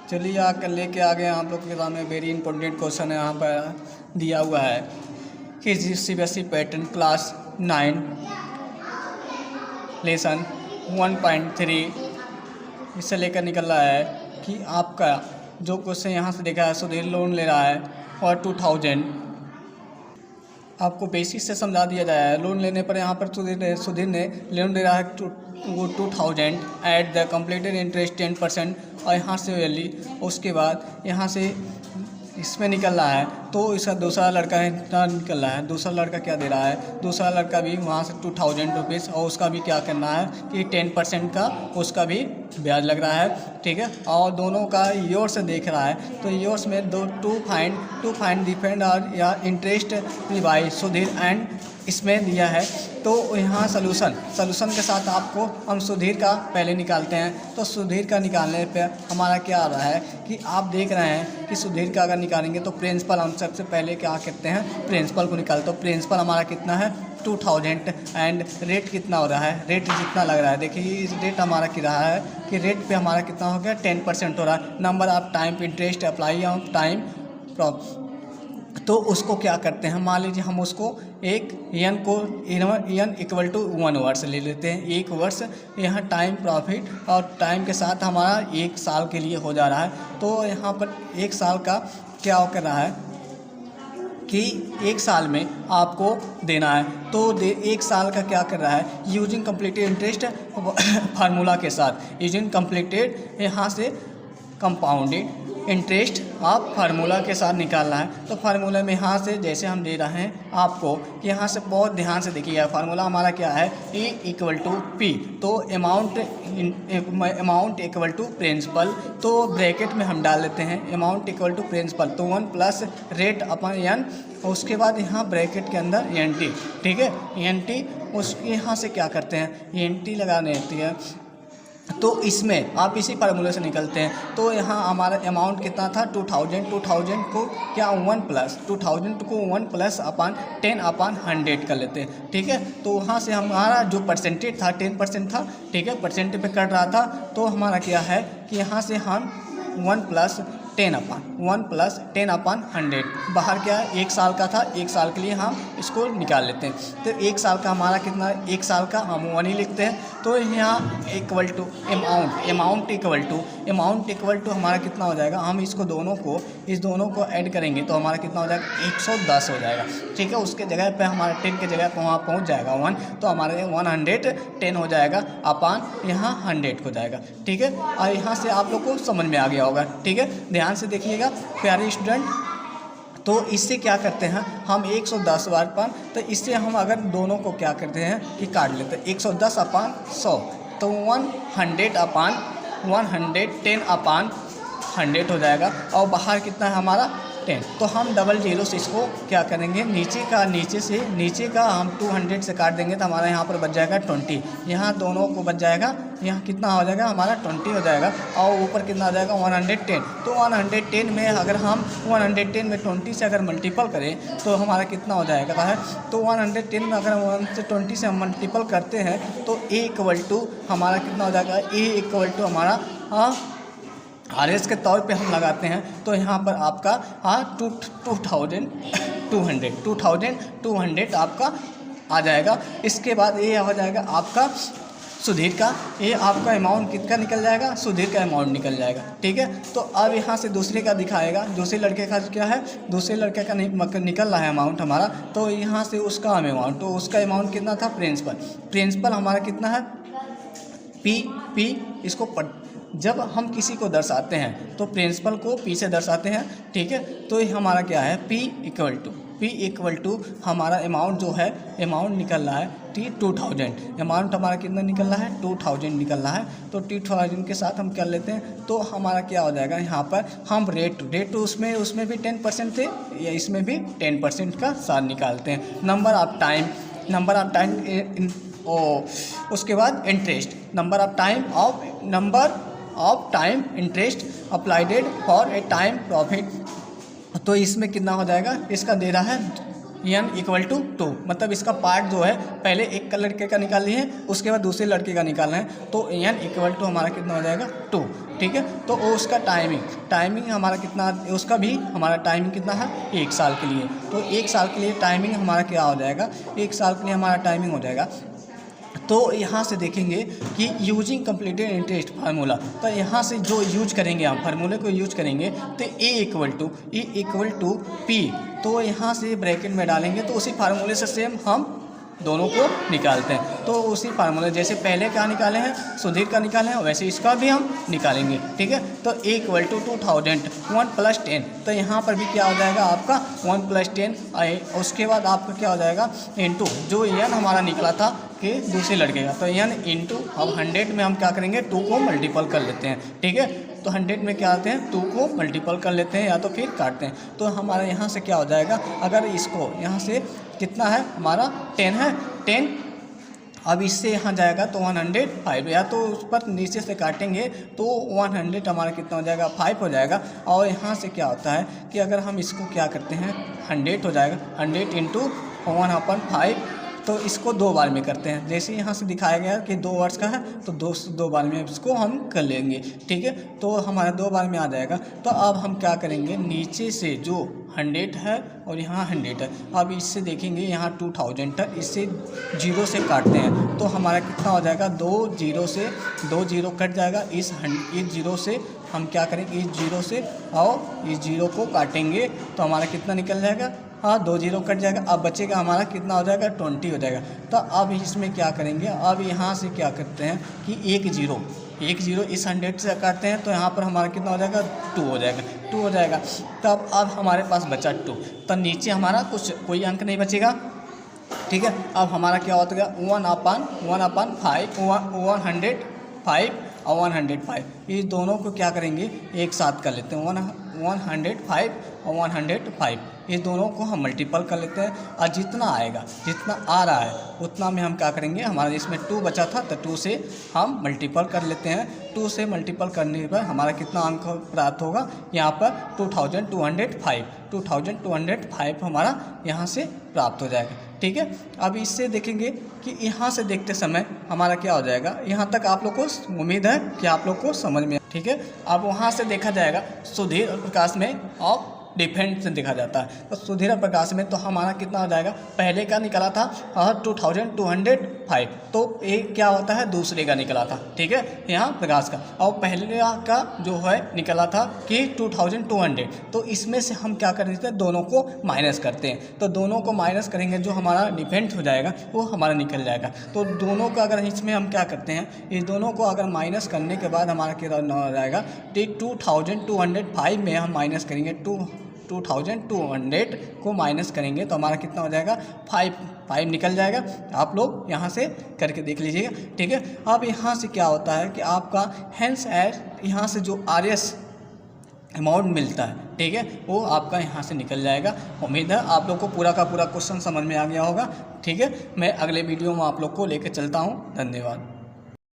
चलिए आकर लेके आ गए आप लोग के सामने वेरी इंपॉर्टेंट क्वेश्चन है। यहाँ पर दिया हुआ है कि CBSE पैटर्न क्लास 9 लेसन 1.3 इससे लेकर निकल रहा है कि आपका जो क्वेश्चन यहाँ से देखा है, सुधीर लोन ले रहा है और 2000 आपको बेसिक से समझा दिया जाए है। लोन लेने पर यहाँ पर सुधीर ने लोन ले रहा है 2000 एट द कंप्लीटेड इंटरेस्ट 10% और यहाँ से वैली उसके बाद यहाँ से इसमें निकल रहा है। तो इसका दूसरा लड़का है ना निकल रहा है, दूसरा लड़का क्या दे रहा है, दूसरा लड़का भी वहाँ से 2000 रुपीज़ और उसका भी क्या करना है कि 10% का उसका भी ब्याज लग रहा है, ठीक है। और दोनों का योर से देख रहा है तो योर्स में टू फाइंड डिफेंड और या इंटरेस्ट बाय सुधीर एंड इसमें दिया है। तो यहाँ सलूशन के साथ आपको हम सुधीर का पहले निकालते हैं। तो सुधीर का निकालने पे हमारा क्या आ रहा है कि आप देख रहे हैं कि सुधीर का अगर निकालेंगे तो प्रिंसिपल हम सबसे पहले क्या करते हैं, प्रिंसिपल को निकालते। तो प्रिंसिपल हमारा कितना है 2000 एंड रेट कितना हो रहा है, रेट जितना लग रहा है देखिए इस रेट हमारा क्या रहा है कि रेट पे हमारा कितना हो गया 10% हो रहा है। Number of time interest apply of time तो उसको क्या करते हैं, मान लीजिए हम उसको एक एन इक्वल टू 1 वर्ष ले लेते हैं। 1 वर्ष यहाँ टाइम प्रॉफिट और टाइम के साथ हमारा 1 साल के लिए हो जा रहा है। तो यहाँ पर 1 साल का क्या कर रहा है कि 1 साल में आपको देना है। तो 1 साल का क्या कर रहा है यूजिंग कंप्लीटेड इंटरेस्ट फार्मूला के साथ, यूजिंग कंप्लीटेड यहाँ से कंपाउंडेड इंटरेस्ट आप फार्मूला के साथ निकालना है। तो फार्मूला में यहाँ से जैसे हम दे रहे हैं आपको कि यहाँ से बहुत ध्यान से देखिएगा, फार्मूला हमारा क्या है E इक्वल टू P। तो अमाउंट इक्वल टू प्रिंसिपल, तो ब्रैकेट में हम डाल देते हैं अमाउंट इक्वल टू प्रिंसिपल तो 1 प्लस रेट अपन एन, उसके बाद यहाँ ब्रैकेट के अंदर NT, ठीक है। NT उसके यहाँ से क्या करते हैं NT लगाने देती है। तो इसमें आप इसी फार्मूले से निकलते हैं। तो यहाँ हमारा अमाउंट कितना था 2000 को क्या 1 प्लस 2000 को 1 प्लस अपन 10/100 कर लेते हैं, ठीक है। तो वहाँ से हमारा जो परसेंटेज था 10% था, ठीक है, परसेंटेज पे कट रहा था। तो हमारा क्या है कि यहाँ से हम 1 प्लस 10/100 बाहर क्या है 1 साल का था, 1 साल के लिए हम इसको निकाल लेते हैं। तो 1 साल का हमारा कितना 1 साल का हम 1 ही लिखते हैं। तो यहाँ equal to amount equal to हमारा कितना हो जाएगा, हम इसको इस दोनों को ऐड करेंगे तो हमारा कितना हो जाएगा 110 हो जाएगा, ठीक है। उसके जगह पे हमारा 10 के जगह पे वहाँ पहुँच जाएगा 1, तो हमारे 110 हो जाएगा अपन यहाँ 100 हो जाएगा, ठीक है। और यहाँ से आप लोग को समझ में आ गया होगा, ठीक है। ध्यान से देखिएगा प्यारे स्टूडेंट। तो इससे क्या करते हैं हम 110 बार पर, तो इससे हम अगर दोनों को क्या करते हैं कि काट लेते हैं 110/100 तो 110/100 हो जाएगा। और बाहर कितना है हमारा 10। तो हम डबल जीरो से इसको क्या करेंगे नीचे का हम 200 से काट देंगे तो हमारा यहाँ पर बच जाएगा 20। यहाँ दोनों को बच जाएगा, यहाँ कितना हो जाएगा हमारा 20 हो जाएगा और ऊपर कितना हो जाएगा 110। तो 110 में अगर हम 110 में 20 से अगर मल्टीपल करें तो हमारा कितना हो जाएगा है। तो 110 में अगर 1 से 20 से हम मल्टीपल करते हैं तो A इक्वल टू हमारा कितना हो जाएगा A इक्वल टू हमारा RS के तौर पे हम लगाते हैं। तो यहाँ पर आपका 2200 आपका आ जाएगा। इसके बाद ये हो जाएगा आपका सुधीर का, ये आपका अमाउंट कितना निकल जाएगा, सुधीर का अमाउंट निकल जाएगा, ठीक है। तो अब यहाँ से दूसरे का दिखाएगा, दूसरे लड़के का क्या है, दूसरे लड़के का निकल रहा है अमाउंट हमारा। तो यहाँ से उसका अमाउंट, तो उसका अमाउंट कितना था प्रिंसिपल हमारा कितना है P इसको जब हम किसी को दर्शाते हैं तो प्रिंसिपल को P से दर्शाते हैं, ठीक है। तो हमारा क्या है P इक्वल टू हमारा अमाउंट जो है अमाउंट निकल रहा है 2000। अमाउंट हमारा कितना निकल रहा है 2000 निकल रहा है। तो 2000 के साथ हम कर लेते हैं। तो हमारा क्या हो जाएगा यहाँ पर हम रेट उसमें भी 10% थे या इसमें भी 10% का साथ निकालते हैं। नंबर ऑफ टाइम उसके बाद interest number of time interest applied for a time profit. तो इसमें कितना हो जाएगा, इसका दे रहा है n इक्वल टू 2, मतलब इसका पार्ट जो है पहले एक लड़के का निकाल लिए हैं, उसके बाद दूसरे लड़के का निकालना है, तो n इक्वल टू हमारा कितना हो जाएगा 2, ठीक है। तो उसका टाइमिंग हमारा कितना, उसका भी हमारा टाइमिंग कितना है 1 साल के लिए, तो 1 साल के लिए टाइमिंग हमारा क्या हो जाएगा, 1 साल के लिए हमारा टाइमिंग हो जाएगा। तो यहाँ से देखेंगे कि यूजिंग कंप्लीटेड इंटरेस्ट फार्मूला, तो यहाँ से जो यूज करेंगे हम फार्मूले को यूज करेंगे तो ए इक्वल टू पी, तो यहाँ से ब्रैकेट में डालेंगे तो उसी फार्मूले से सेम हम दोनों को निकालते हैं। तो उसी फार्मूले जैसे पहले क्या निकाले हैं, सुधीर का निकाले हैं, वैसे इसका भी हम निकालेंगे, ठीक है। तो ए इक्वल टू 2000 1 + 10, तो यहाँ पर भी क्या हो जाएगा आपका 1 + 10 आए, उसके बाद आपका क्या हो जाएगा इंटू जो n हमारा निकला था कि दूसरे लड़के का, तो n इंटू अब 100 में हम क्या करेंगे 2 को मल्टीपल कर लेते हैं, ठीक है। तो 100 में क्या आते हैं 2 को मल्टीपल कर लेते हैं या तो फिर काटते हैं, तो हमारा यहाँ से क्या हो जाएगा, अगर इसको यहाँ से कितना है हमारा 10 है 10, अब इससे यहाँ जाएगा तो 105, या तो उस पर नीचे से काटेंगे तो 100 हमारा कितना हो जाएगा 5 हो जाएगा। और यहाँ से क्या होता है कि अगर हम इसको क्या करते हैं 100 हो जाएगा, 100 इंटू 1/5, तो इसको 2 बार में करते हैं, जैसे यहाँ से दिखाया गया कि 2 वर्ष का है तो 2 बार में इसको हम कर लेंगे, ठीक है। तो हमारा 2 बार में आ जाएगा। तो अब हम क्या करेंगे, नीचे से जो 100 है और यहाँ 100 है, अब इससे देखेंगे यहाँ 2000 है, इससे 0 से काटते हैं तो हमारा कितना हो जाएगा 2 0 कट जाएगा, इस 0 से हम क्या करेंगे, इस 0 से और इस 0 को काटेंगे तो हमारा कितना निकल जाएगा, हाँ 2 0 कट जाएगा, अब बचेगा हमारा कितना हो जाएगा 20 हो जाएगा। तो अब इसमें क्या करेंगे, अब यहाँ से क्या करते हैं कि 1 0 इस 100 से काटते हैं तो यहाँ पर हमारा कितना हो जाएगा 2 हो जाएगा। तब अब हमारे पास बचा 2, तो नीचे हमारा कोई अंक नहीं बचेगा, ठीक है। अब हमारा क्या होता है 1/5 और 105, इस दोनों को क्या करेंगे एक साथ कर लेते हैं, 105 और 105, इस दोनों को हम मल्टीपल कर लेते हैं और जितना आ रहा है उतना में हम क्या करेंगे, हमारा इसमें 2 बचा था तो 2 से हम मल्टीपल कर लेते हैं। 2 से मल्टीपल करने पर हमारा कितना अंक प्राप्त होगा, यहाँ पर 2205 हमारा यहाँ से प्राप्त हो जाएगा, ठीक है। अब इससे देखेंगे कि यहाँ से देखते समय हमारा क्या हो जाएगा, यहाँ तक आप लोग को उम्मीद है कि आप लोग को समझ में, ठीक है। अब वहाँ से देखा जाएगा सुधीर और प्रकाश में और डिफरेंट से देखा जाता है, तो सुधीर और प्रकाश में तो हमारा कितना हो जाएगा, पहले का निकला था 2205, तो एक क्या होता है दूसरे का निकला था, ठीक है, यहाँ प्रकाश का, और पहले का जो है निकला था कि 2200, तो इसमें से हम क्या कर देते हैं दोनों को माइनस करते हैं, तो दोनों को माइनस करेंगे जो हमारा डिफरेंट हो जाएगा वो हमारा निकल जाएगा। तो दोनों का अगर इसमें हम क्या करते हैं, इस दोनों को अगर माइनस करने के बाद हमारा कितना हो जाएगा, 2205 में हम माइनस करेंगे 2200 को माइनस करेंगे तो हमारा कितना हो जाएगा 5 निकल जाएगा। आप लोग यहाँ से करके देख लीजिएगा, ठीक है। अब यहाँ से क्या होता है कि आपका हेंस एड यहाँ से जो RS अमाउंट मिलता है, ठीक है, वो आपका यहाँ से निकल जाएगा। उम्मीद है आप लोग को पूरा का पूरा क्वेश्चन समझ में आ गया होगा, ठीक है। मैं अगले वीडियो में आप लोग को लेकर चलता हूँ। धन्यवाद।